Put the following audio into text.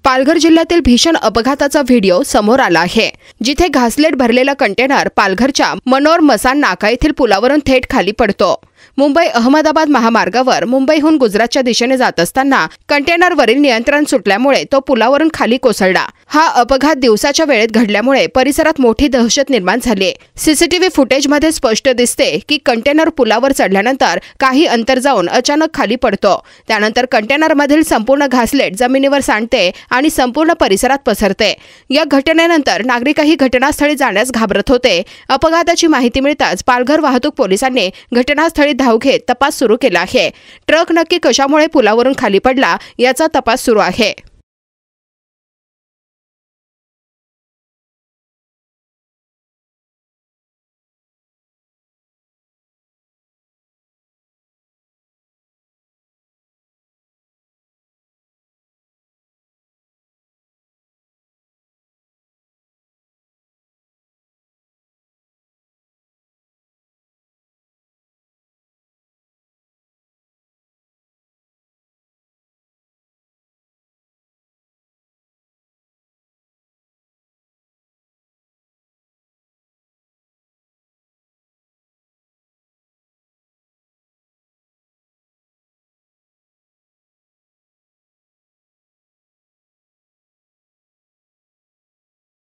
पालघर जिल्ह्यातील भीषण अपघाताचा व्हिडिओ समोर आला आहे, जिथे घासलेट भरलेला कंटेनर पालघरच्या मनोर मसान नाका येथील पुलावरून थेट खाली पडतो। मुंबई अहमदाबाद महामार्गावर मुंबईहून गुजरातच्या दिशेने जात असताना कंटेनरवरील नियंत्रण सुटल्यामुळे तो पुलावरून खाली कोसळला। हा अपघात दिवसाच्या वेळेत घडल्यामुळे परिसरात मोठी दहशत निर्माण झाली। सीसीटीव्ही फुटेजमध्ये स्पष्ट दिसते की कंटेनर पुलावर चढल्यानंतर काही अंतर जाऊन अचानक खाली पडतो। त्यानंतर कंटेनरमधील संपूर्ण घासलेट जमिनीवर सांडते आणि संपूर्ण परिसरात पसरते। या घटनेनंतर नागरिकही घटनास्थळी जाण्यास घाबरत होते। अपघाताची माहिती मिळताच पालघर वाहतूक पोलिसांनी घटनास्थळी धाव घेत तपास सुरू केला आहे। ट्रक नक्की कशामुळे पुलावरून खाली पडला याचा तपास सुरू आहे।